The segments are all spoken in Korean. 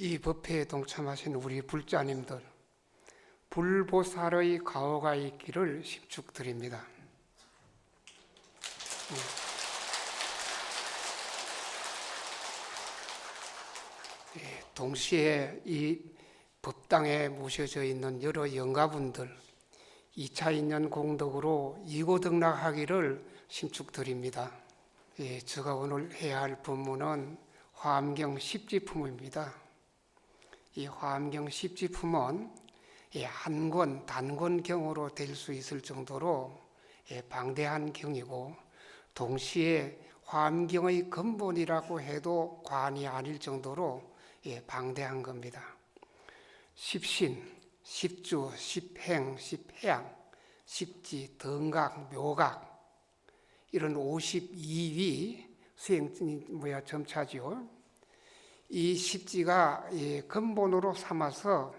이 법회에 동참하신 우리 불자님들, 불보살의 가호가 있기를 심축드립니다. 동시에 이 법당에 모셔져 있는 여러 영가분들 2차 인연 공덕으로 이고등락하기를 심축드립니다. 제가 오늘 해야 할 법문은 화엄경 10지품입니다. 이 화엄경 10지품은 한 권, 단권경으로 될 수 있을 정도로 방대한 경이고, 동시에 화엄경의 근본이라고 해도 과언이 아닐 정도로 방대한 겁니다. 십신, 십주, 십행, 십해양, 십지, 덩각, 묘각 이런 52위 점차지요. 이 십지가 근본으로 삼아서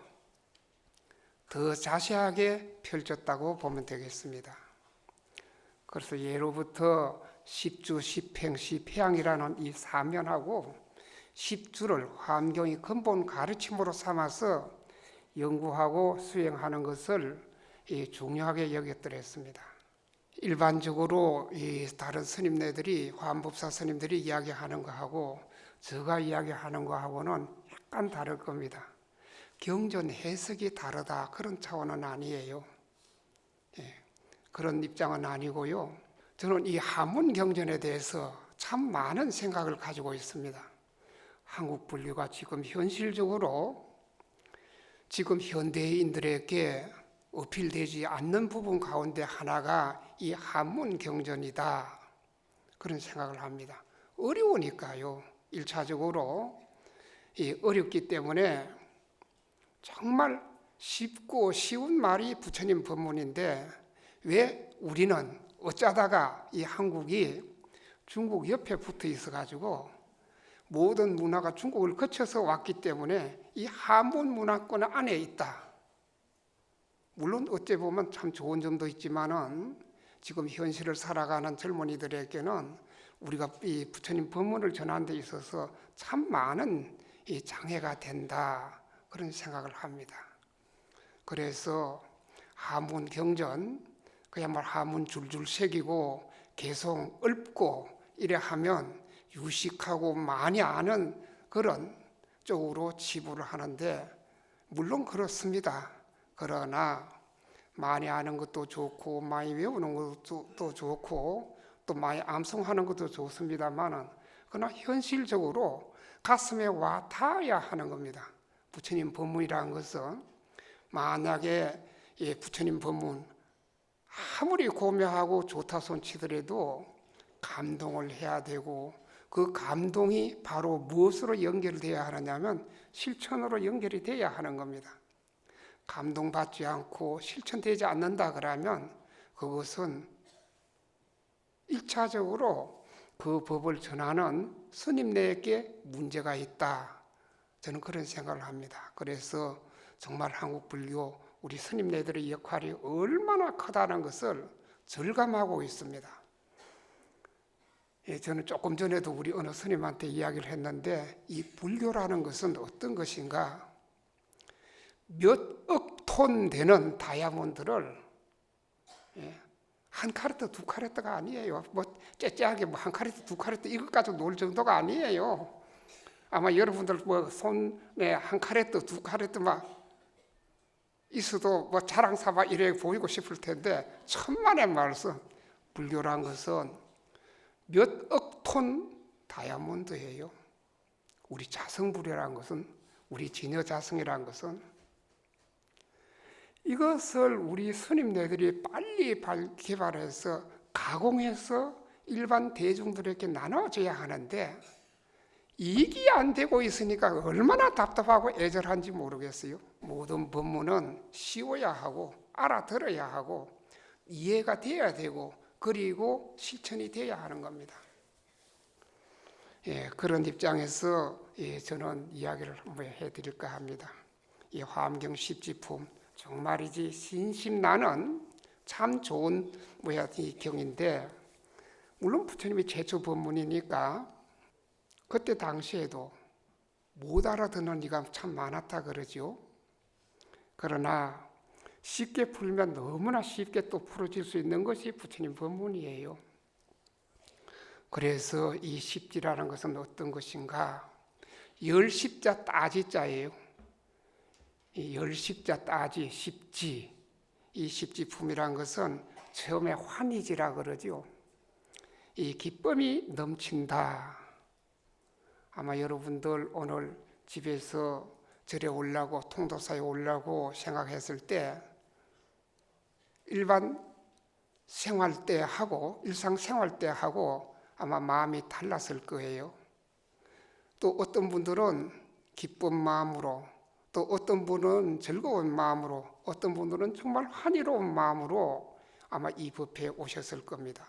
더 자세하게 펼쳤다고 보면 되겠습니다. 그래서 예로부터 십주, 십행, 십해양이라는 이 사면하고 십주를 화엄경의 근본 가르침으로 삼아서 연구하고 수행하는 것을 중요하게 여겼더랬습니다. 일반적으로 다른 스님네들이, 화엄법사 스님들이 이야기하는 것하고 제가 이야기하는 것하고는 약간 다를 겁니다. 경전 해석이 다르다, 그런 차원은 아니에요. 그런 입장은 아니고요. 저는 이 한문 경전에 대해서 참 많은 생각을 가지고 있습니다. 한국 불교가 지금 현실적으로 지금 현대인들에게 어필되지 않는 부분 가운데 하나가 이 한문 경전이다, 그런 생각을 합니다. 어려우니까요. 1차적으로 어렵기 때문에 정말 쉽고 쉬운 말이 부처님 법문인데, 왜 우리는 어쩌다가 이 한국이 중국 옆에 붙어 있어가지고 모든 문화가 중국을 거쳐서 왔기 때문에 이 한문 문화권 안에 있다. 물론 어찌 보면 참 좋은 점도 있지만은 지금 현실을 살아가는 젊은이들에게는 우리가 이 부처님 법문을 전하는 데 있어서 참 많은 이 장애가 된다, 그런 생각을 합니다. 그래서 한문 경전, 그야말로 한문 줄줄 새기고 개성 읊고 이래 하면 유식하고 많이 아는 그런 쪽으로 치부를 하는데, 물론 그렇습니다. 그러나 많이 아는 것도 좋고 많이 외우는 것도 좋고 또 많이 암송하는 것도 좋습니다만은, 그러나 현실적으로 가슴에 와 닿아야 하는 겁니다. 부처님 법문이라는 것은 만약에 부처님 법문 아무리 고묘하고 좋다 손치더라도 감동을 해야 되고, 그 감동이 바로 무엇으로 연결되어야 하느냐면 실천으로 연결이 되어야 하는 겁니다. 감동받지 않고 실천되지 않는다 그러면 그것은 1차적으로 그 법을 전하는 스님네에게 문제가 있다, 저는 그런 생각을 합니다. 그래서 정말 한국 불교 우리 스님네들의 역할이 얼마나 크다는 것을 절감하고 있습니다. 저는 조금 전에도 우리 어느 스님한테 이야기를 했는데, 이 불교라는 것은 어떤 것인가? 몇 억 톤 되는 다이아몬드를 한 카레트 두 카레트가 아니에요. 뭐 째째하게 한 카레트 두 카레트 이것 가지고 놀 정도가 아니에요. 아마 여러분들 뭐 손에 한 카레트 두 카레트 막 있어도 뭐 자랑 삼아 이래 보이고 싶을 텐데, 천만의 말씀, 불교란 것은 몇 억 톤 다이아몬드예요. 우리 자성불이라는 것은, 우리 진여자성이라는 것은, 이것을 우리 스님네들이 빨리 개발해서 가공해서 일반 대중들에게 나눠줘야 하는데, 이익이 안 되고 있으니까 얼마나 답답하고 애절한지 모르겠어요. 모든 법문은 쉬워야 하고 알아들어야 하고 이해가 돼야 되고, 그리고 실천이 돼야 하는 겁니다. 그런 입장에서 저는 이야기를 한번 해드릴까 합니다. 이 화엄경 10지품 정말이지 신심나는 참 좋은 이 경인데, 물론 부처님이 최초 법문이니까 그때 당시에도 못 알아듣는 이가 참 많았다 그러죠. 그러나 쉽게 풀면 너무나 쉽게 또 풀어질 수 있는 것이 부처님 법문이에요. 그래서 이 십지라는 것은 어떤 것인가? 열십자 따지자예요. 이 열십자 따지, 십지, 이 십지품이란 것은 처음에 환희지라 그러죠. 이 기쁨이 넘친다. 아마 여러분들 오늘 집에서 절에 오려고 통도사에 오려고 생각했을 때 일반 생활 때 하고 일상생활 때 하고 아마 마음이 달랐을 거예요. 또 어떤 분들은 기쁜 마음으로, 또 어떤 분은 즐거운 마음으로, 어떤 분들은 정말 환희로운 마음으로 아마 이 법회에 오셨을 겁니다.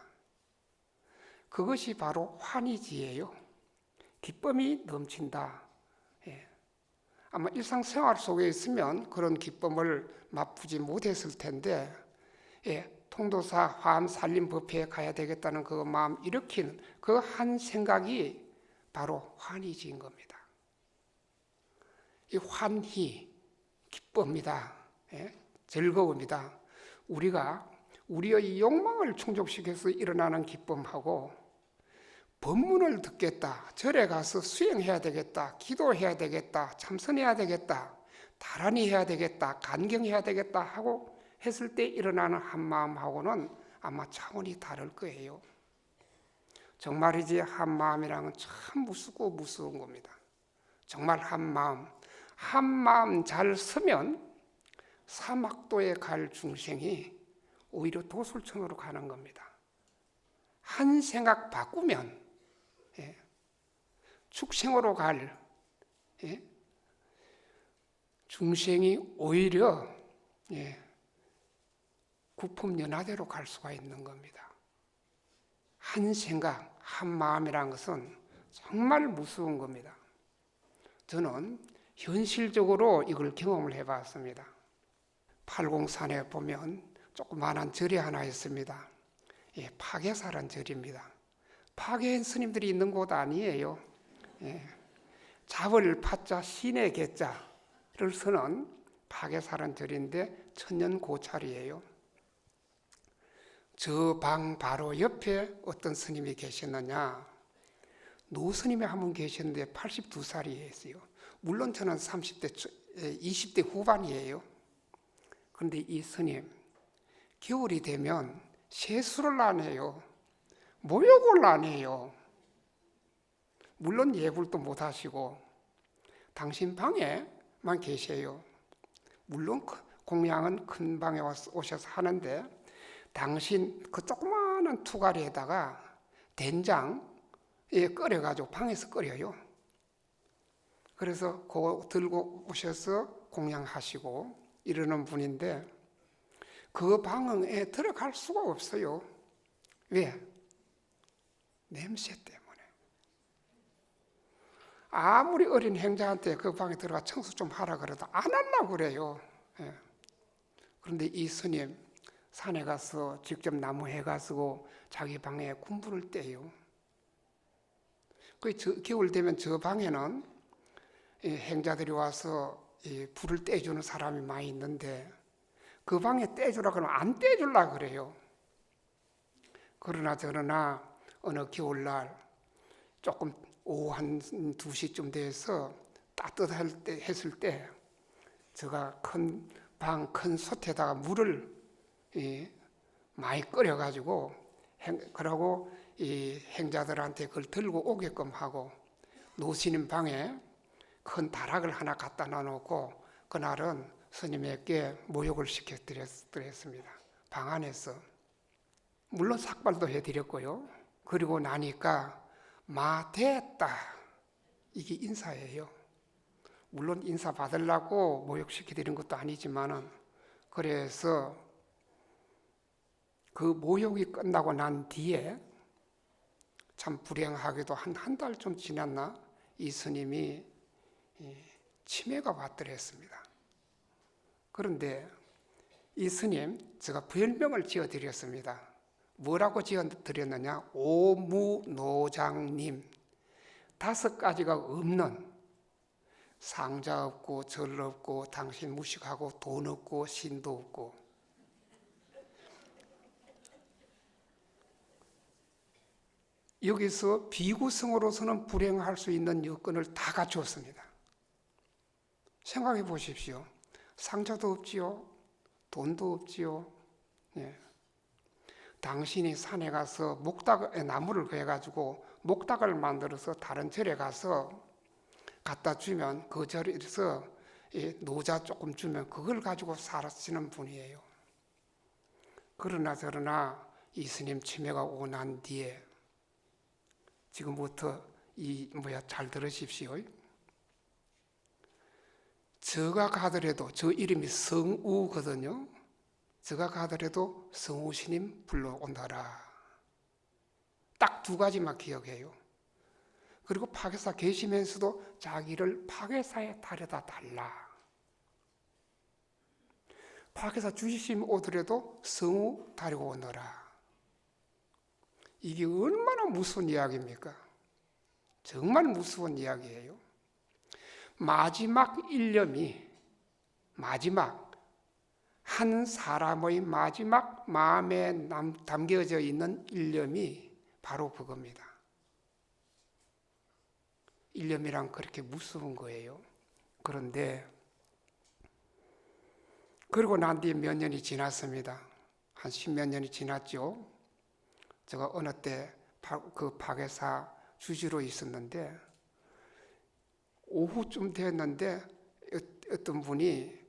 그것이 바로 환희지예요. 기쁨이 넘친다. 아마 일상생활 속에 있으면 그런 기쁨을 맛보지 못했을 텐데 통도사 화암살림 법회에 가야 되겠다는 그 마음 일으킨 그 한 생각이 바로 환희지인 겁니다. 이 환희, 기쁨이다. 즐거움이다. 우리가 우리의 욕망을 충족시켜서 일어나는 기쁨하고 법문을 듣겠다, 절에 가서 수행해야 되겠다, 기도해야 되겠다, 참선해야 되겠다, 다란히 해야 되겠다, 간경해야 되겠다 하고 했을 때 일어나는 한마음하고는 아마 차원이 다를 거예요. 정말이지 한마음이란 참 무섭고 무서운 겁니다. 정말 한마음 잘 서면 사막도에 갈 중생이 오히려 도술천으로 가는 겁니다. 한 생각 바꾸면 축생으로 갈 중생이 오히려 구품연화대로 갈 수가 있는 겁니다. 한 생각, 한 마음이라는 것은 정말 무서운 겁니다. 저는 현실적으로 이걸 경험을 해봤습니다. 팔공산에 보면 조그마한 절이 하나 있습니다. 파괴사란 절입니다. 파괴한 스님들이 있는 곳 아니에요. 잡을 파자 신의 개자를 쓰는 파괴사란 절인데 천년고찰이에요. 저 방 바로 옆에 어떤 스님이 계셨느냐, 노스님이 한 분 계셨는데 82살이었어요. 물론 저는 20대 후반이에요. 그런데 이 스님 겨울이 되면 세수를 안 해요. 모욕을 안 해요. 물론 예불도 못 하시고 당신 방에만 계세요. 물론 공양은 큰 방에 오셔서 하는데 당신 그 조그마한 투가리에다가 된장 끓여가지고 방에서 끓여요. 그래서 그거 들고 오셔서 공양하시고 이러는 분인데 그 방에 들어갈 수가 없어요. 왜? 냄새 때문에. 아무리 어린 행자한테 그 방에 들어가 청소 좀 하라 그래도 안 하려고 그래요. 그런데 이 스님 산에 가서 직접 나무 해가지고 자기 방에 군불을 떼요. 겨울 되면 저 방에는 행자들이 와서 불을 떼주는 사람이 많이 있는데 그 방에 떼주라 그러면 안 떼주려 그래요. 그러나 저러나 어느 겨울날 조금 오후 한 2시쯤 돼서 따뜻할 때 했을 때 제가 큰 솥에다가 물을 많이 끓여가지고 그러고 이 행자들한테 그걸 들고 오게끔 하고 노스님 방에 큰 다락을 하나 갖다 놔놓고 그날은 스님에게 모욕을 시켜드렸습니다. 방 안에서. 물론 삭발도 해드렸고요. 그리고 나니까 됐다. 이게 인사예요. 물론 인사 받으려고 모욕시켜드린 것도 아니지만은 그래서 그 모욕이 끝나고 난 뒤에 참 불행하게도 한 달 좀 지났나 이 스님이 치매가 왔더랬습니다. 그런데 이 스님 제가 별명을 지어드렸습니다. 뭐라고 지어드렸느냐? 오무노장님. 5가지가 없는 상자 없고 절 없고 당신 무식하고 돈 없고 신도 없고. 여기서 비구성으로서는 불행할 수 있는 여건을 다 갖추었습니다. 생각해 보십시오. 상자도 없지요. 돈도 없지요. 예. 당신이 산에 가서 나무를 구해가지고 목닥을 만들어서 다른 절에 가서 갖다 주면 그 절에서 노자 조금 주면 그걸 가지고 사시는 분이에요. 그러나 저러나 이 스님 치매가 오고 난 뒤에 지금부터 잘 들으십시오. 저가 가더라도 저 이름이 성우거든요. 저가 가더라도 성우 스님 불러온다라. 딱 두 가지만 기억해요. 그리고 파괴사 계시면서도 자기를 파괴사에 다려다 달라. 파괴사 주시심 오더라도 성우 다리고 오너라. 이게 얼마나 무서운 이야기입니까? 정말 무서운 이야기예요. 마지막 일념이 한 사람의 마지막 마음에 담겨져 있는 일념이 바로 그겁니다. 일념이란 그렇게 무서운 거예요. 그런데 그러고 난 뒤에 몇 년이 지났습니다. 한 10몇 년이 지났죠. 제가 어느 때 그 파괴사 주지로 있었는데 오후쯤 됐는데 어떤 분이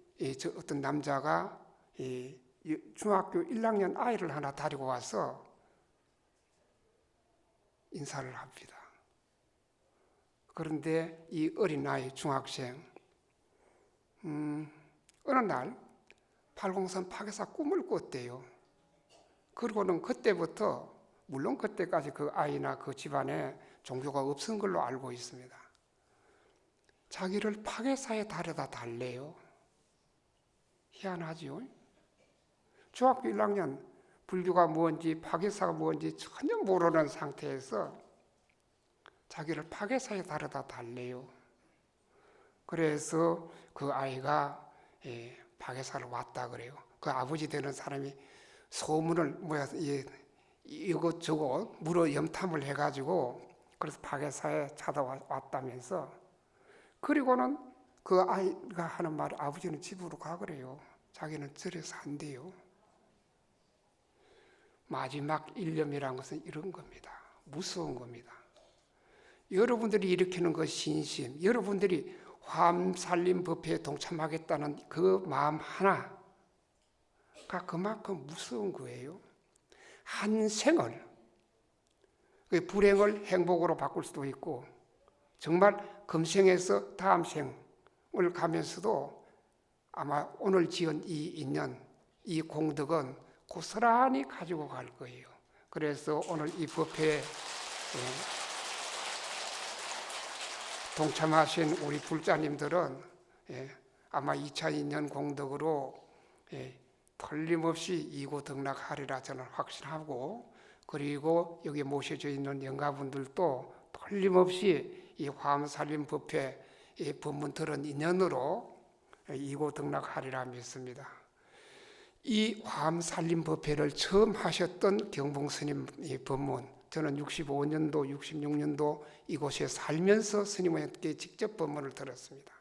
어떤 남자가 중학교 1학년 아이를 하나 데리고 와서 인사를 합니다. 그런데 이 어린아이 중학생 어느 날 803 파괴사 꿈을 꿨대요. 그리고는 그때부터 물론 그때까지 그 아이나 그 집안에 종교가 없은 걸로 알고 있습니다. 자기를 파괴사에 다려다 달래요. 희한하지요? 중학교 1학년 불교가 뭔지 파괴사가 뭔지 전혀 모르는 상태에서 자기를 파괴사에 다려다 달래요. 그래서 그 아이가 파괴사를 왔다 그래요. 그 아버지 되는 사람이 소문을 이것저것 물어 염탐을 해가지고 그래서 파괴사에 찾아왔다면서 그리고는 그 아이가 하는 말 아버지는 집으로 가 그래요. 자기는 절에서 한대요. 마지막 일념이라는 것은 이런 겁니다. 무서운 겁니다. 여러분들이 일으키는 그 신심, 여러분들이 화엄살림법회에 동참하겠다는 그 마음 하나가 그만큼 무서운 거예요. 한 생을, 불행을 행복으로 바꿀 수도 있고 정말 금생에서 다음 생을 가면서도 아마 오늘 지은 이 인연, 이 공덕은 고스란히 가지고 갈 거예요. 그래서 오늘 이 법회에 동참하신 우리 불자님들은 아마 2차 인연 공덕으로 틀림없이 이고등락하리라 저는 확신하고, 그리고 여기 모셔져 있는 영가분들도 틀림없이 이 화엄살림법회 이 법문 들은 인연으로 이고등락하리라 믿습니다. 이 화엄살림법회를 처음 하셨던 경봉스님 이 법문, 저는 65년도, 66년도 이곳에 살면서 스님에게 직접 법문을 들었습니다.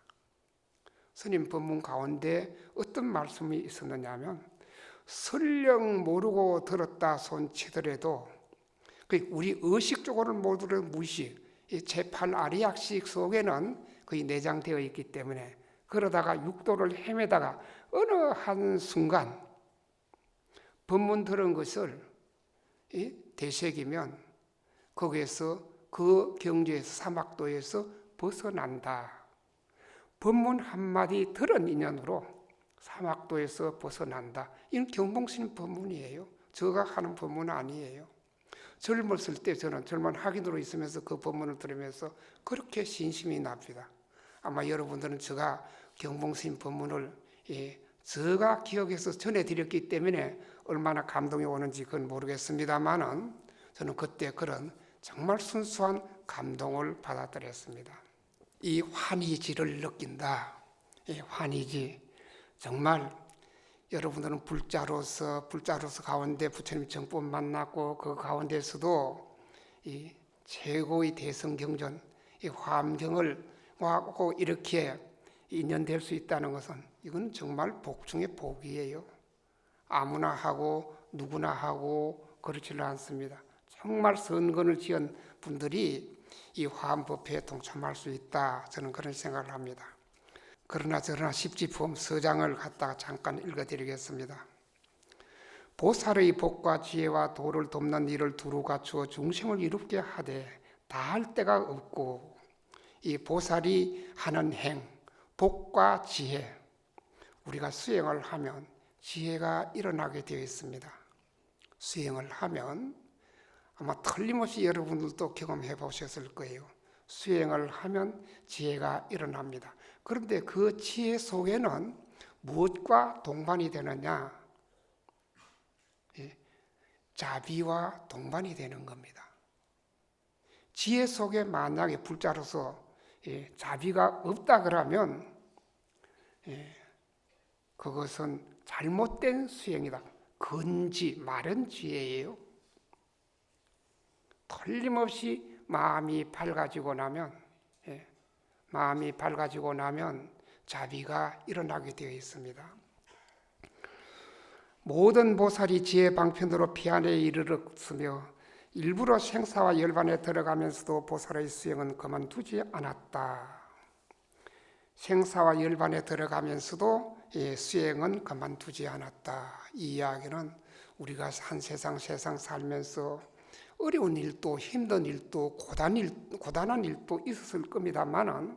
스님 법문 가운데 어떤 말씀이 있었느냐 하면, 설령 모르고 들었다 손치더라도 우리 의식적으로는 모두를 무의식, 이 제8아리약식 속에는 거의 내장되어 있기 때문에 그러다가 육도를 헤매다가 어느 한 순간 법문 들은 것을 되새기면 거기에서 그 경지에서 사막도에서 벗어난다. 법문 한마디 들은 인연으로 사막도에서 벗어난다. 이건 경봉스님 법문이에요. 제가 하는 법문은 아니에요. 젊었을 때 저는 젊은 학인으로 있으면서 그 법문을 들으면서 그렇게 신심이 납니다. 아마 여러분들은 제가 경봉스님 법문을 제가 기억해서 전해드렸기 때문에 얼마나 감동이 오는지 그건 모르겠습니다만은 저는 그때 그런 정말 순수한 감동을 받아들였습니다. 이 환희지를 느낀다. 이 환희지, 정말 여러분들은 불자로서 가운데 부처님 정법 만났고 그 가운데서도 이 최고의 대성경전, 이 화엄경을 하고 이렇게 인연될 수 있다는 것은 이건 정말 복 중의 복이에요. 아무나 하고 누구나 하고 그렇지는 않습니다. 정말 선건을 지은 분들이 이 화엄법회에 동참할 수 있다, 저는 그런 생각을 합니다. 그러나 십지품 서장을 갖다가 잠깐 읽어드리겠습니다. 보살의 복과 지혜와 도를 돕는 일을 두루 갖추어 중생을 이롭게 하되 다할 데가 없고, 이 보살이 하는 행, 복과 지혜, 우리가 수행을 하면 지혜가 일어나게 되어 있습니다. 수행을 하면 아마 틀림없이 여러분들도 경험해 보셨을 거예요. 수행을 하면 지혜가 일어납니다. 그런데 그 지혜 속에는 무엇과 동반이 되느냐? 자비와 동반이 되는 겁니다. 지혜 속에 만약에 불자로서 자비가 없다 그러면 그것은 잘못된 수행이다. 건지 마른 지혜예요. 틀림없이 마음이 밝아지고 나면 자비가 일어나게 되어 있습니다. 모든 보살이 지혜 방편으로 피안에 이르렀으며 일부러 생사와 열반에 들어가면서도 보살의 수행은 그만두지 않았다. 생사와 열반에 들어가면서도 수행은 그만두지 않았다. 이 이야기는 우리가 한 세상 살면서 어려운 일도 힘든 일도 고단한 일도 있었을 겁니다만은,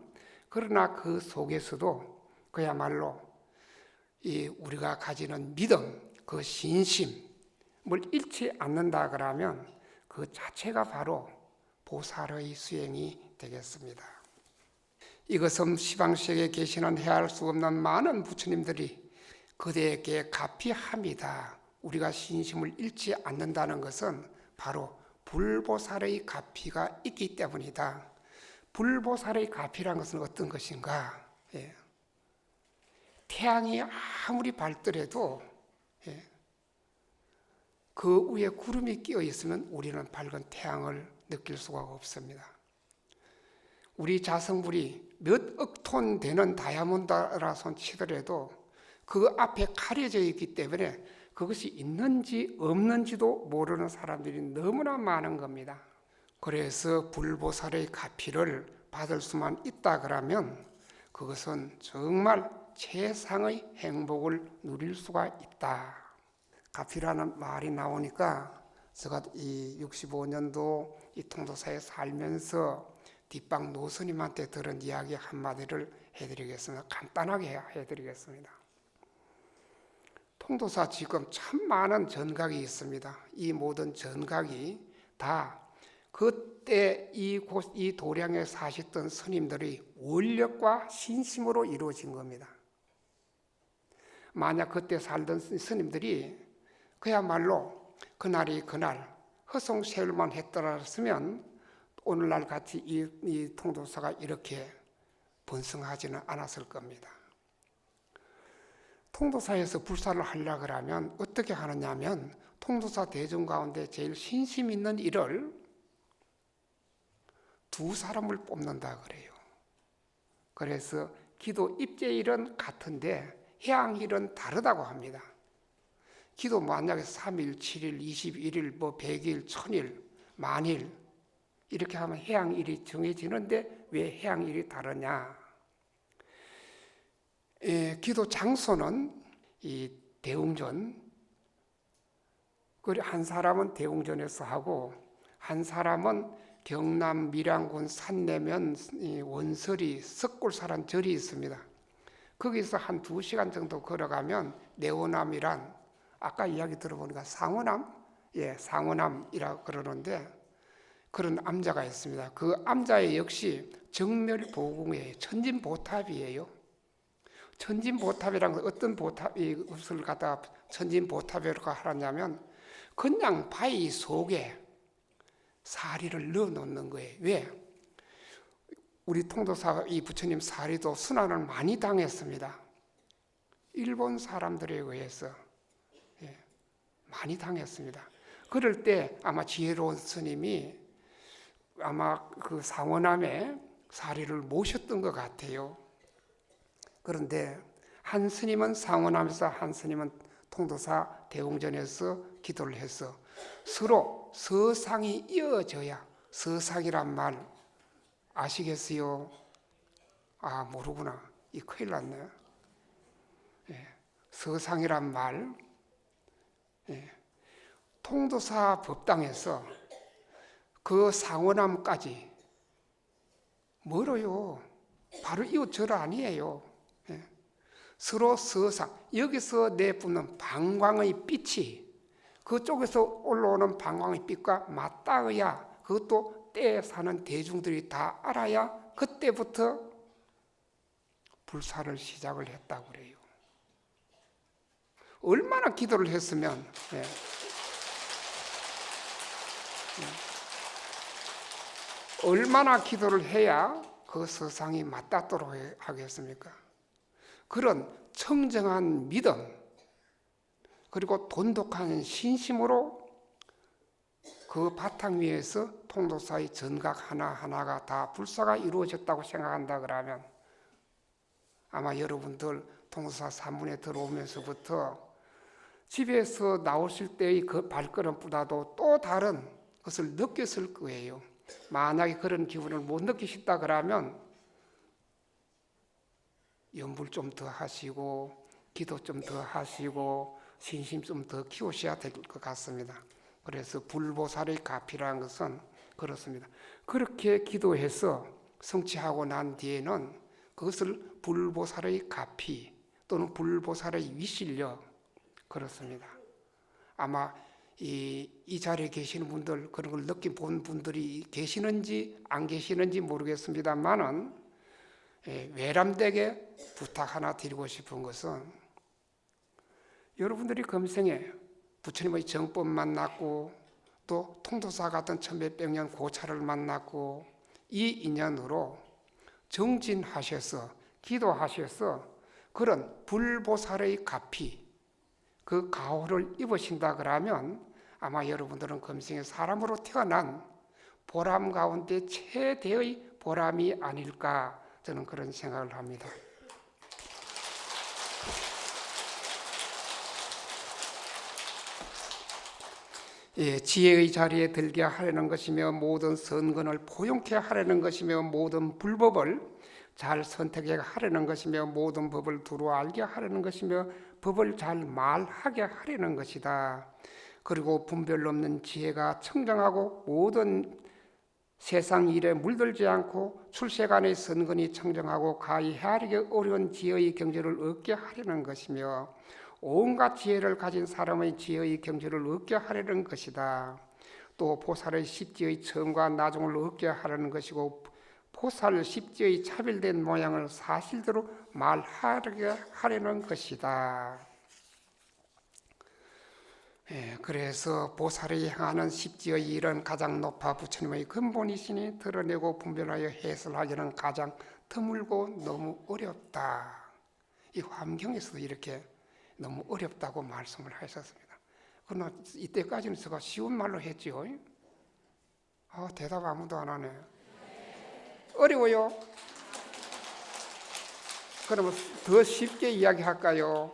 그러나 그 속에서도 그야말로 우리가 가지는 믿음, 그 신심을 잃지 않는다 그러면 그 자체가 바로 보살의 수행이 되겠습니다. 이것은 시방시에 계시는 헤아릴 수 없는 많은 부처님들이 그대에게 가피합니다. 우리가 신심을 잃지 않는다는 것은 바로 불보살의 가피가 있기 때문이다. 불보살의 가피란 것은 어떤 것인가? 태양이 아무리 밝더라도 그 위에 구름이 끼어 있으면 우리는 밝은 태양을 느낄 수가 없습니다. 우리 자성불이 몇 억 톤 되는 다이아몬드라서 치더라도 그 앞에 가려져 있기 때문에 그것이 있는지 없는지도 모르는 사람들이 너무나 많은 겁니다. 그래서 불보살의 가피를 받을 수만 있다 그러면 그것은 정말 최상의 행복을 누릴 수가 있다. 가피라는 말이 나오니까 제가 이 65년도 이 통도사에 살면서 뒷방 노스님한테 들은 이야기 한마디를 해드리겠습니다. 간단하게 해드리겠습니다. 통도사 지금 참 많은 전각이 있습니다. 이 모든 전각이 다 그때 이 도량에 사셨던 스님들의 원력과 신심으로 이루어진 겁니다. 만약 그때 살던 스님들이 그야말로 그날이 그날 허송세월만 했더라면 오늘날 같이 이 통도사가 이렇게 번성하지는 않았을 겁니다. 통도사에서 불사를 하려고 하면 어떻게 하느냐면 통도사 대중 가운데 제일 신심 있는 일을 두 사람을 뽑는다 그래요. 그래서 기도 입제일은 같은데 해양일은 다르다고 합니다. 기도 만약에 3일, 7일, 21일, 100일, 1000일, 만일 이렇게 하면 해양일이 정해지는데 왜 해양일이 다르냐? 기도 장소는 이 대웅전, 한 사람은 대웅전에서 하고 한 사람은 경남 밀양군 산내면 원설이 석굴사란 절이 있습니다. 거기서 한 2시간 정도 걸어가면 내오남이란, 아까 이야기 들어보니까 상어남, 상어남이라고 그러는데 그런 암자가 있습니다. 그 암자에 역시 정멸보궁이에요. 천진보탑이에요. 천진보탑이라는 건 어떤 보탑을 갖다가 천진보탑이라고 하냐면 그냥 바위 속에 사리를 넣어 놓는 거예요. 왜? 우리 통도사 이 부처님 사리도 순환을 많이 당했습니다. 일본 사람들에 의해서 많이 당했습니다. 그럴 때 아마 지혜로운 스님이 아마 그 상원암에 사리를 모셨던 것 같아요. 그런데 한 스님은 상원암에서, 한 스님은 통도사 대웅전에서 기도를 해서 서로 서상이 이어져야, 서상이란 말 아시겠어요? 아, 모르구나. 이 큰일 났네. 서상이란 말, 통도사 법당에서 그 상원암까지 멀어요. 바로 이웃절 아니에요. 서로 서상, 여기서 내뿜는 방광의 빛이 그쪽에서 올라오는 방광의 빛과 맞닿아야, 그것도 때에 사는 대중들이 다 알아야 그때부터 불사를 시작을 했다고 그래요. 얼마나 기도를 했으면 얼마나 기도를 해야 그 서상이 맞닿도록 하겠습니까? 그런 청정한 믿음, 그리고 돈독한 신심으로 그 바탕 위에서 통도사의 전각 하나하나가 다 불사가 이루어졌다고 생각한다 그러면 아마 여러분들 통도사 산문에 들어오면서부터 집에서 나오실 때의 그 발걸음보다도 또 다른 것을 느꼈을 거예요. 만약에 그런 기분을 못 느끼셨다 그러면 염불 좀 더 하시고 기도 좀 더 하시고 신심 좀 더 키우셔야 될 것 같습니다. 그래서 불보살의 가피라는 것은 그렇습니다. 그렇게 기도해서 성취하고 난 뒤에는 그것을 불보살의 가피 또는 불보살의 위실력, 그렇습니다. 아마 이 자리에 계시는 분들, 그런 걸 느껴본 분들이 계시는지 안 계시는지 모르겠습니다만은 외람되게 부탁 하나 드리고 싶은 것은 여러분들이 금생에 부처님의 정법 만났고 또 통도사 같은 천몇백 년 고찰을 만났고 이 인연으로 정진하셔서 기도하셔서 그런 불보살의 가피, 그 가호를 입으신다 그러면 아마 여러분들은 금생에 사람으로 태어난 보람 가운데 최대의 보람이 아닐까, 저는 그런 생각을 합니다. 지혜의 자리에 들게 하려는 것이며 모든 선근을 포용케 하려는 것이며 모든 불법을 잘 선택해 하려는 것이며 모든 법을 두루 알게 하려는 것이며 법을 잘 말하게 하려는 것이다. 그리고 분별 없는 지혜가 청정하고 모든 세상 일에 물들지 않고 출세간의 선근이 청정하고 가히 헤아리기 어려운 지혜의 경지를 얻게 하려는 것이며 온갖 지혜를 가진 사람의 지혜의 경지를 얻게 하려는 것이다. 또 보살의 십지의 처음과 나중을 얻게 하려는 것이고 보살 십지의 차별된 모양을 사실대로 말하게 하려는 것이다. 그래서 보살이 행하는 십지의 일은 가장 높아 부처님의 근본이시니 드러내고 분별하여 해설하기는 가장 드물고 너무 어렵다. 이 환경에서도 이렇게 너무 어렵다고 말씀을 하셨습니다. 그러나 이때까지는 제가 쉬운 말로 했지요. 대답 아무도 안 하네. 어려워요. 그러면 더 쉽게 이야기할까요?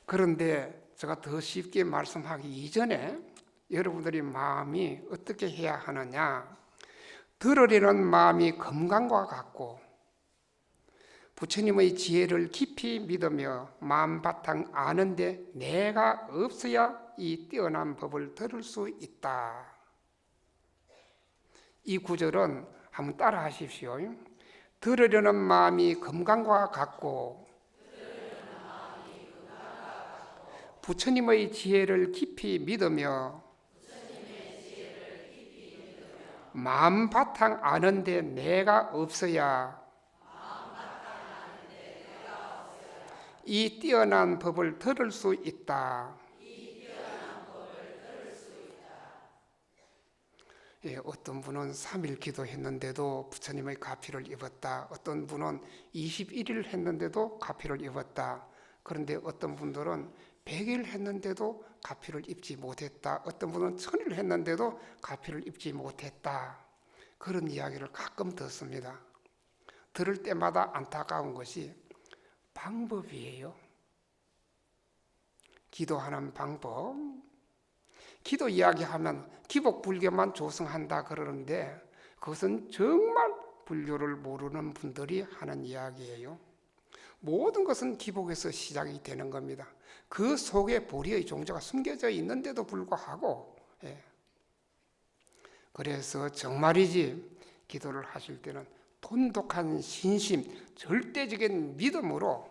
그런데 제가 더 쉽게 말씀하기 이전에 여러분들이 마음이 어떻게 해야 하느냐? 들으려는 마음이 검강과 같고 부처님의 지혜를 깊이 믿으며 마음바탕 아는데 내가 없어야 이 뛰어난 법을 들을 수 있다. 이 구절은 한번 따라 하십시오. 들으려는 마음이 검강과 같고 부처님의 지혜를 깊이 믿으며 마음바탕 아는데 내가 없어야 이 뛰어난 법을 들을 수 있다. 어떤 분은 3일 기도했는데도 부처님의 가피를 입었다. 어떤 분은 21일 했는데도 가피를 입었다. 그런데 어떤 분들은 100일 했는데도 가피를 입지 못했다. 어떤 분은 1000일 했는데도 가피를 입지 못했다. 그런 이야기를 가끔 듣습니다. 들을 때마다 안타까운 것이 방법이에요. 기도하는 방법. 기도 이야기하면 기복불교만 조성한다 그러는데 그것은 정말 불교를 모르는 분들이 하는 이야기예요. 모든 것은 기복에서 시작이 되는 겁니다. 그 속에 보리의 종자가 숨겨져 있는데도 불구하고 그래서 정말이지 기도를 하실 때는 돈독한 신심, 절대적인 믿음으로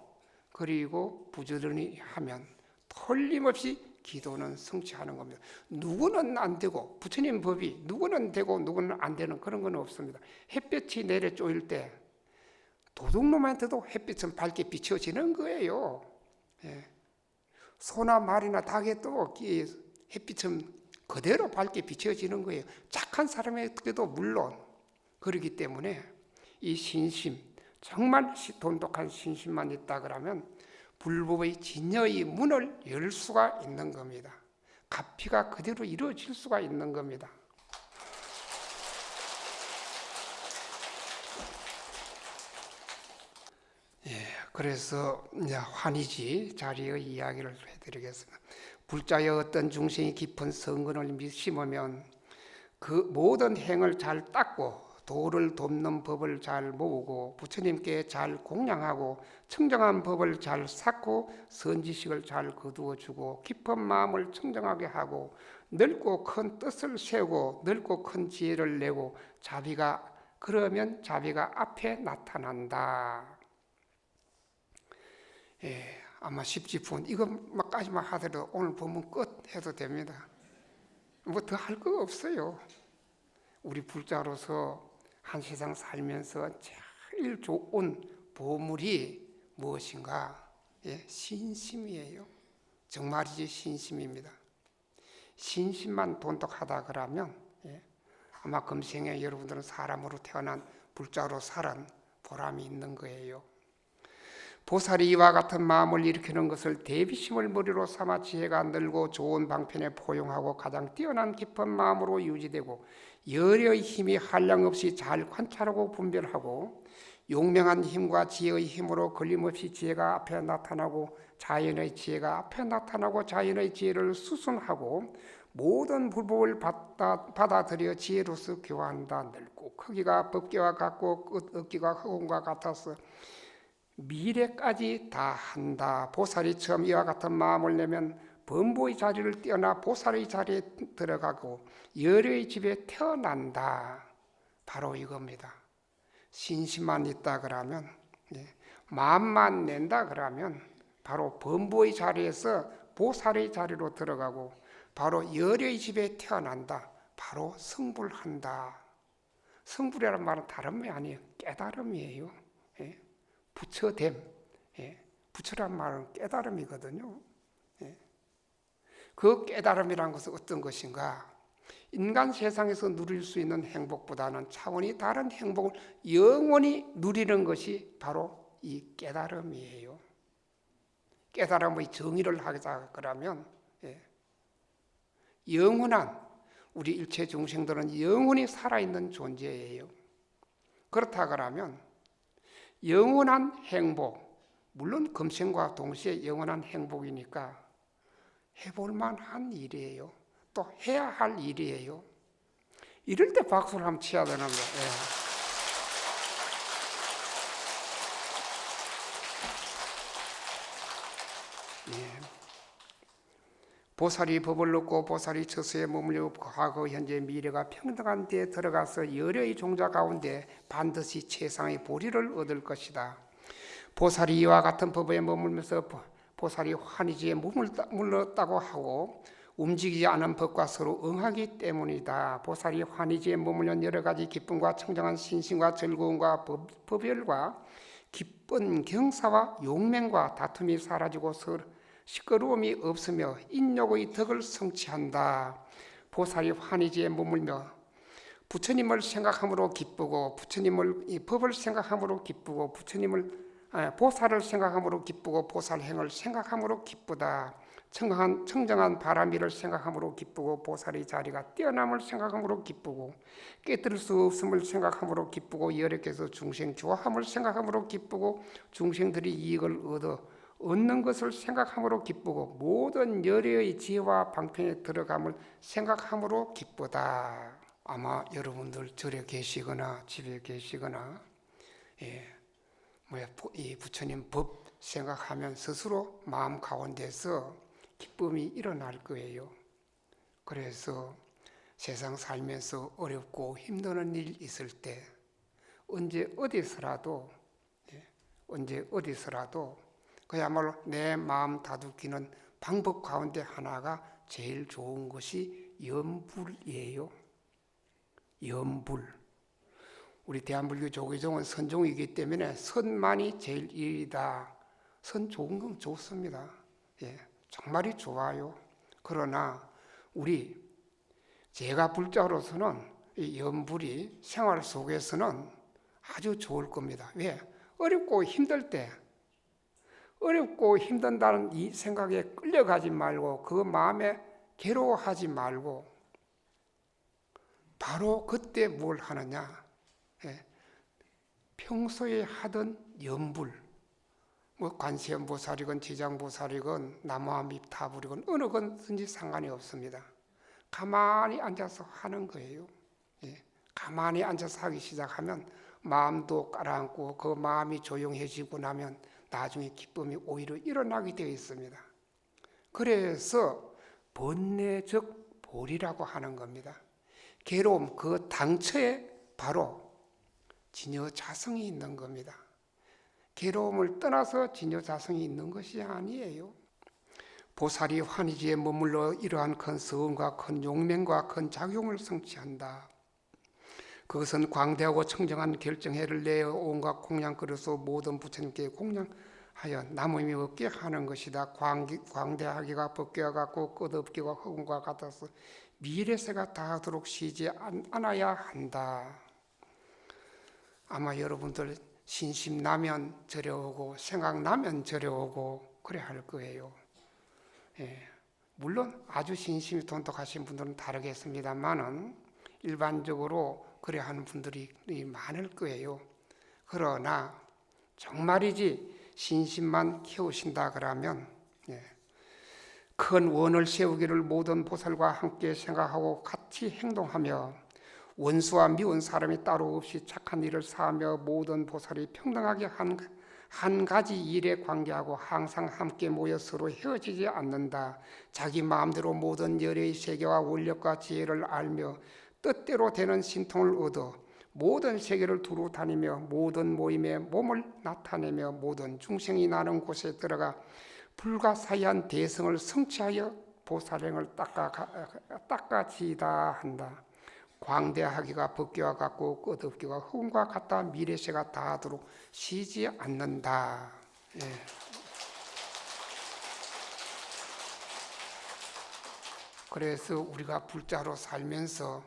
그리고 부지런히 하면 틀림없이 기도는 성취하는 겁니다. 누구는 안 되고 부처님 법이 누구는 되고 누구는 안 되는 그런 건 없습니다. 햇볕이 내려 쪼일 때 도둑놈한테도 햇빛은 밝게 비춰지는 거예요. 소나 말이나 닭에도 햇빛은 그대로 밝게 비춰지는 거예요. 착한 사람에게도 물론. 그렇기 때문에 이 신심, 정말 돈독한 신심만 있다 그러면 불법의 진여의 문을 열 수가 있는 겁니다. 가피가 그대로 이루어질 수가 있는 겁니다. 그래서 이제 환희지 자리의 이야기를 해드리겠습니다. 불자의 어떤 중생이 깊은 성근을 심으면 그 모든 행을 잘 닦고 도를 돕는 법을 잘 모으고 부처님께 잘 공양하고 청정한 법을 잘 쌓고 선지식을 잘 거두어주고 깊은 마음을 청정하게 하고 넓고 큰 뜻을 세우고 넓고 큰 지혜를 내고 그러면 자비가 앞에 나타난다. 아마 십지분 이것까지만 하더라도 오늘 보면 끝 해도 됩니다. 뭐 더 할 거 없어요. 우리 불자로서 한 세상 살면서 제일 좋은 보물이 무엇인가? 신심이에요. 정말이지 신심입니다. 신심만 돈독하다 그러면 아마 금생에 여러분들은 사람으로 태어난 불자로 살은 보람이 있는 거예요. 보살이 이와 같은 마음을 일으키는 것을 대비심을 머리로 삼아 지혜가 늘고 좋은 방편에 포용하고 가장 뛰어난 깊은 마음으로 유지되고 열의 힘이 한량없이 잘 관찰하고 분별하고 용맹한 힘과 지혜의 힘으로 걸림없이 지혜가 앞에 나타나고 자연의 지혜가 앞에 나타나고 자연의 지혜를 수순하고 모든 불법을 받아들여 지혜로서 교화한다. 넓고 크기가 법계와 같고 끝없기가 흑원과 같아서 미래까지 다 한다. 보살이 처음 이와 같은 마음을 내면 범보의 자리를 뛰어나 보살의 자리에 들어가고 열의 집에 태어난다. 바로 이겁니다. 신심만 있다 그러면 마음만 낸다 그러면 바로 범보의 자리에서 보살의 자리로 들어가고 바로 열의 집에 태어난다. 바로 성불한다. 성불이라는 말은 다른 게 아니에요. 깨달음이에요. 부처됨, 부처란 말은 깨달음이거든요. 그 깨달음이란 것은 어떤 것인가? 인간 세상에서 누릴 수 있는 행복보다는 차원이 다른 행복을 영원히 누리는 것이 바로 이 깨달음이에요. 깨달음의 정의를 하자 그러면 영원한 우리 일체 중생들은 영원히 살아있는 존재예요. 그렇다 그러면 영원한 행복, 물론 금생과 동시에 영원한 행복이니까 해볼 만한 일이에요. 또 해야 할 일이에요. 이럴 때 박수를 한번 쳐야 되는 거예요. 보살이 법을 얻고 보살이 처소에 머물려 과거, 현재, 미래가 평등한 데에 들어가서 열의 종자 가운데 반드시 최상의 보리를 얻을 것이다. 보살이 이와 같은 법에 머물면서 보살이 환희지에 머물렀다고 하고 움직이지 않은 법과 서로 응하기 때문이다. 보살이 환희지에 머물면 여러 가지 기쁨과 청정한 신심과 즐거움과 법열과 기쁜 경사와 용맹과 다툼이 사라지고 시끄러움이 없으며 인욕의 덕을 성취한다. 보살이 환희지에 머물며 부처님을 생각함으로 기쁘고 부처님을 이 법을 생각함으로 기쁘고 보살을 생각함으로 기쁘고 보살행을 생각함으로 기쁘다. 청정한 바람이를 생각함으로 기쁘고 보살의 자리가 뛰어남을 생각함으로 기쁘고 깨뜨릴 수 없음을 생각함으로 기쁘고 여력해서 중생 조함을 생각함으로 기쁘고 중생들이 이익을 얻는 것을 생각함으로 기쁘고 모든 열애의 지혜와 방편에 들어감을 생각함으로 기쁘다. 아마 여러분들 절에 계시거나 집에 계시거나 이 부처님 법 생각하면 스스로 마음 가운데서 기쁨이 일어날 거예요. 그래서 세상 살면서 어렵고 힘드는 일 있을 때 언제 어디서라도 그야말로 내 마음 다독이는 방법 가운데 하나가 제일 좋은 것이 염불이에요. 염불. 우리 대한불교 조계종은 선종이기 때문에 선만이 제일 일이다. 선 좋은 건 좋습니다. 정말이 좋아요. 그러나 제가 불자로서는 이 염불이 생활 속에서는 아주 좋을 겁니다. 왜? 어렵고 힘들 때 어렵고 힘든다는 이 생각에 끌려가지 말고 그 마음에 괴로워하지 말고 바로 그때 뭘 하느냐? 평소에 하던 염불, 관세음보살이건 지장보살이건 나무아미타불이건 어느 건든지 상관이 없습니다. 가만히 앉아서 하는 거예요. 가만히 앉아서 하기 시작하면 마음도 가라앉고 그 마음이 조용해지고 나면 나중에 기쁨이 오히려 일어나게 되어 있습니다. 그래서 번뇌적 볼이라고 하는 겁니다. 괴로움 그 당처에 바로 진여자성이 있는 겁니다. 괴로움을 떠나서 진여자성이 있는 것이 아니에요. 보살이 환희지에 머물러 이러한 큰 서운과 큰 용맹과 큰 작용을 성취한다. 그것은 광대하고 청정한 결정해를 내어 온갖 공양 그릇으로 모든 부처님께 공양하여 남음이 없게 하는 것이다. 광대하기가 법계와 같고 끝없기가 허공과 같아서 미래세가 다하도록 쉬지 않아야 한다. 아마 여러분들 신심나면 절여오고 생각나면 절여오고 그래 할 거예요. 물론 아주 신심이 돈독하신 분들은 다르겠습니다만은 일반적으로 그래 하는 분들이 많을 거예요. 그러나 정말이지 신심만 키우신다 그러면 큰 원을 세우기를 모든 보살과 함께 생각하고 같이 행동하며 원수와 미운 사람이 따로 없이 착한 일을 사하며 모든 보살이 평등하게 한 가지 일에 관계하고 항상 함께 모여 서로 헤어지지 않는다. 자기 마음대로 모든 열의 세계와 원력과 지혜를 알며 뜻대로 되는 신통을 얻어 모든 세계를 두루 다니며 모든 모임에 몸을 나타내며 모든 중생이 나는 곳에 들어가 불가사의한 대성을 성취하여 보살행을 닦아지다 한다. 광대하기가 법계와 같고 끝없기가 허공과 같다. 미래세가 다하도록 쉬지 않는다. 그래서 우리가 불자로 살면서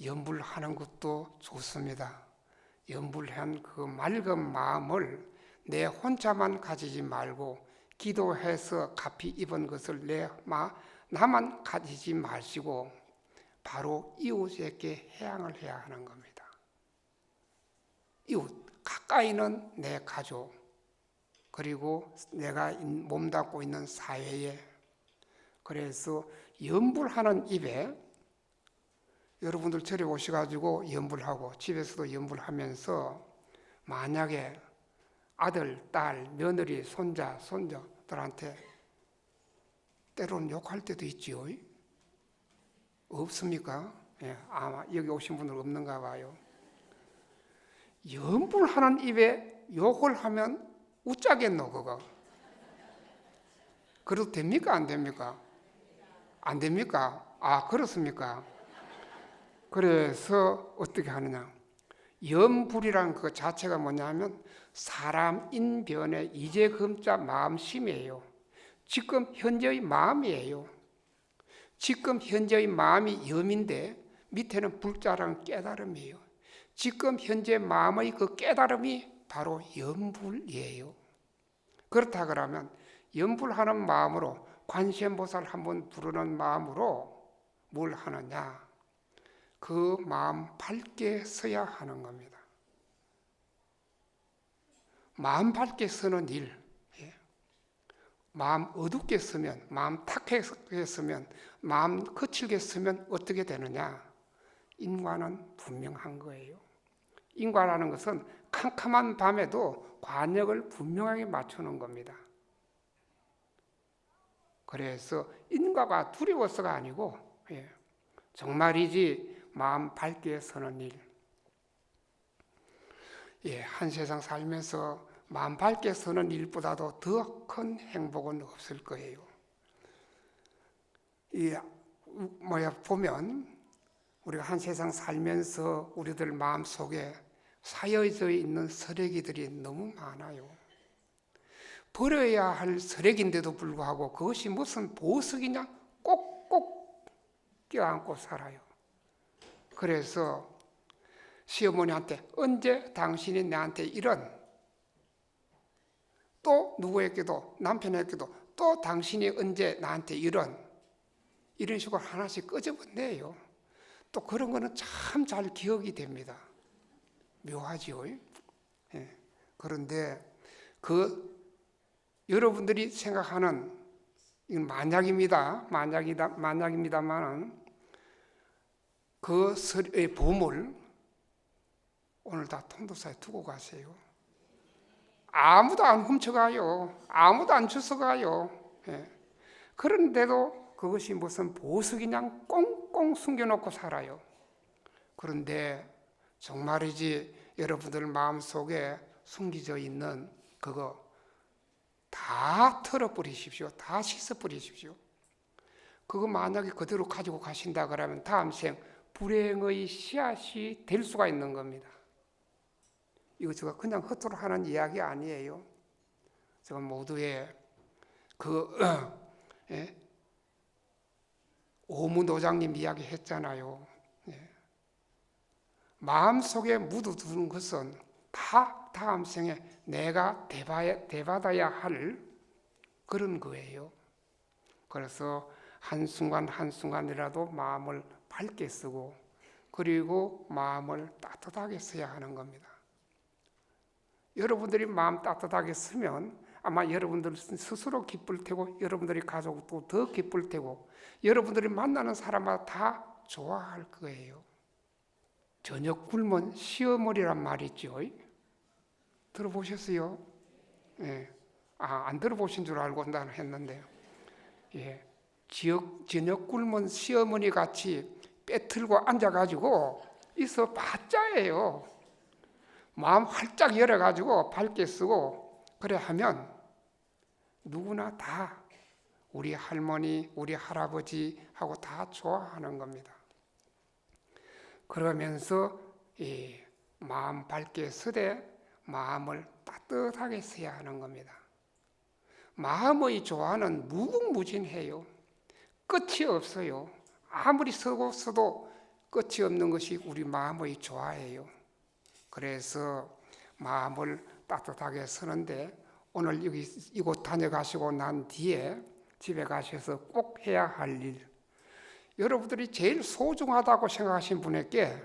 염불하는 것도 좋습니다. 염불한 그 맑은 마음을 내 혼자만 가지지 말고 기도해서 갚이 입은 것을 나만 가지지 마시고 바로 이웃에게 해양을 해야 하는 겁니다. 이웃, 가까이는 내 가족, 그리고 내가 몸담고 있는 사회에. 그래서 염불하는 입에 여러분들 절에 오셔가지고 염불하고 집에서도 염불하면서 만약에 아들, 딸, 며느리, 손자, 손자들한테 때로는 욕할 때도 있지요. 없습니까? 아마 여기 오신 분들 없는가 봐요. 염불하는 입에 욕을 하면 웃자겠노 그거. 그래도 됩니까? 안 됩니까? 안 됩니까? 아 그렇습니까? 그래서 어떻게 하느냐, 염불이란 그 자체가 뭐냐면 사람 인변의 이제금자 마음심이에요. 지금 현재의 마음이에요. 지금 현재의 마음이 염인데 밑에는 불자라는 깨달음이에요. 지금 현재 마음의 그 깨달음이 바로 염불이에요. 그렇다 그러면 염불하는 마음으로 관세음보살 한번 부르는 마음으로 뭘 하느냐? 그 마음 밝게 서야 하는 겁니다. 마음 밝게 서는 일, 마음 어둡게 서면, 마음 탁하게 서면, 마음 거칠게 서면 어떻게 되느냐? 인과는 분명한 거예요. 인과라는 것은 캄캄한 밤에도 관역을 분명하게 맞추는 겁니다. 그래서 인과가 두려워서가 아니고 정말이지 마음 밝게 서는 일. 한 세상 살면서 마음 밝게 서는 일보다도 더 큰 행복은 없을 거예요. 보면 우리가 한 세상 살면서 우리들 마음 속에 쌓여져 있는 쓰레기들이 너무 많아요. 버려야 할 쓰레기인데도 불구하고 그것이 무슨 보석이냐? 꼭꼭 껴안고 살아요. 그래서 시어머니한테 언제 당신이 나한테 또 누구에게도 남편에게도 또 당신이 언제 나한테 이런 식으로 하나씩 끄집어내요. 또 그런 거는 참 잘 기억이 됩니다. 묘하지요. 그런데 여러분들이 생각하는 이건 만약입니다만은 그 보물 오늘 다 통도사에 두고 가세요. 아무도 안 훔쳐가요. 아무도 안 주워가요. 그런데도 그것이 무슨 보석이냐 꽁꽁 숨겨놓고 살아요. 그런데 정말이지 여러분들 마음속에 숨겨져 있는 그거 다 털어버리십시오. 다 씻어버리십시오. 그거 만약에 그대로 가지고 가신다 그러면 다음 생 불행의 씨앗이 될 수가 있는 겁니다. 이거 제가 그냥 헛으로 하는 이야기 아니에요. 제가 모두의 오무노장님 이야기 했잖아요. 마음속에 묻어두는 것은 다 다음 생에 내가 대받아야 할 그런 거예요. 그래서 한순간 한순간이라도 마음을 밝게 쓰고 그리고 마음을 따뜻하게 써야 하는 겁니다. 여러분들이 마음 따뜻하게 쓰면 아마 여러분들 스스로 기쁠 테고 여러분들이 가족도 더 기쁠 테고 여러분들이 만나는 사람마다 다 좋아할 거예요. 저녁 굶은 시어머니란 말이 있죠. 들어보셨어요? 안 들어보신 줄 알고 나는 했는데요. 저녁 굶은 시어머니 같이 빼틀고 앉아가지고 있어 봤자예요. 마음 활짝 열어가지고 밝게 쓰고 그래 하면 누구나 다 우리 할머니, 우리 할아버지하고 다 좋아하는 겁니다. 그러면서 마음 밝게 쓰되 마음을 따뜻하게 써야 하는 겁니다. 마음의 조화는 무궁무진해요. 끝이 없어요. 아무리 써도 끝이 없는 것이 우리 마음의 조화예요. 그래서 마음을 따뜻하게 쓰는데 오늘 이곳 다녀가시고 난 뒤에 집에 가셔서 꼭 해야 할 일, 여러분들이 제일 소중하다고 생각하신 분에게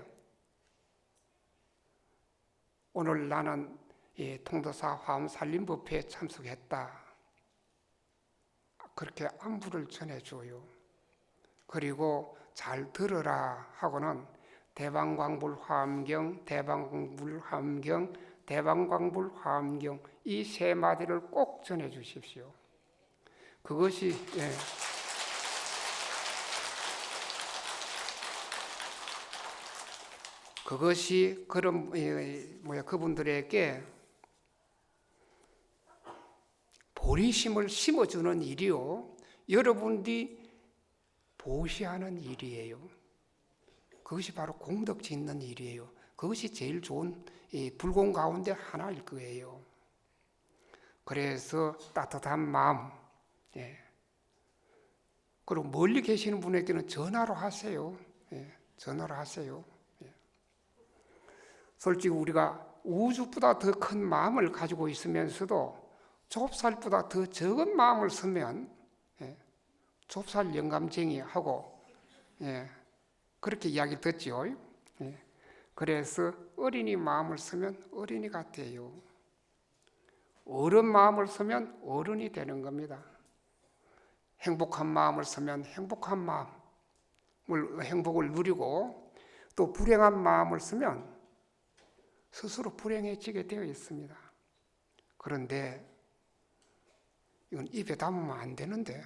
오늘 나는 통도사 화엄살림법회에 참석했다, 그렇게 안부를 전해줘요. 그리고 잘 들으라 하고는 대방광불화엄경, 대방광불화엄경, 대방광불화엄경 이 세 마디를 꼭 전해 주십시오. 그것이 그런 그분들에게 보리심을 심어주는 일이요, 여러분들이 보시하는 일이에요. 그것이 바로 공덕 짓는 일이에요. 그것이 제일 좋은 불공 가운데 하나일 거예요. 그래서 따뜻한 마음, 그리고 멀리 계시는 분에게는 전화로 하세요. 전화를 하세요. 솔직히 우리가 우주보다 더 큰 마음을 가지고 있으면서도 좁쌀보다 더 적은 마음을 쓰면 좁쌀 영감쟁이하고 그렇게 이야기 듣지요. 그래서 어린이 마음을 쓰면 어린이가 돼요. 어른 마음을 쓰면 어른이 되는 겁니다. 행복한 마음을 쓰면 행복한 마음을 행복을 누리고 또 불행한 마음을 쓰면 스스로 불행해지게 되어 있습니다. 그런데 이건 입에 담으면 안 되는데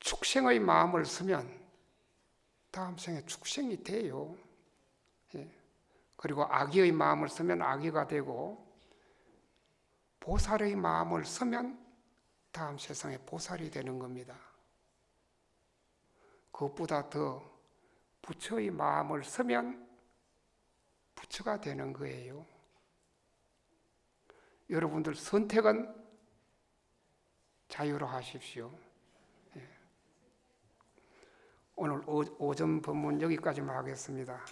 축생의 마음을 쓰면 다음 생에 축생이 돼요. 그리고 아기의 마음을 쓰면 아기가 되고 보살의 마음을 쓰면 다음 세상에 보살이 되는 겁니다. 그것보다 더 부처의 마음을 쓰면 부처가 되는 거예요. 여러분들 선택은 자유로 하십시오. 오늘 오전 법문 여기까지만 하겠습니다.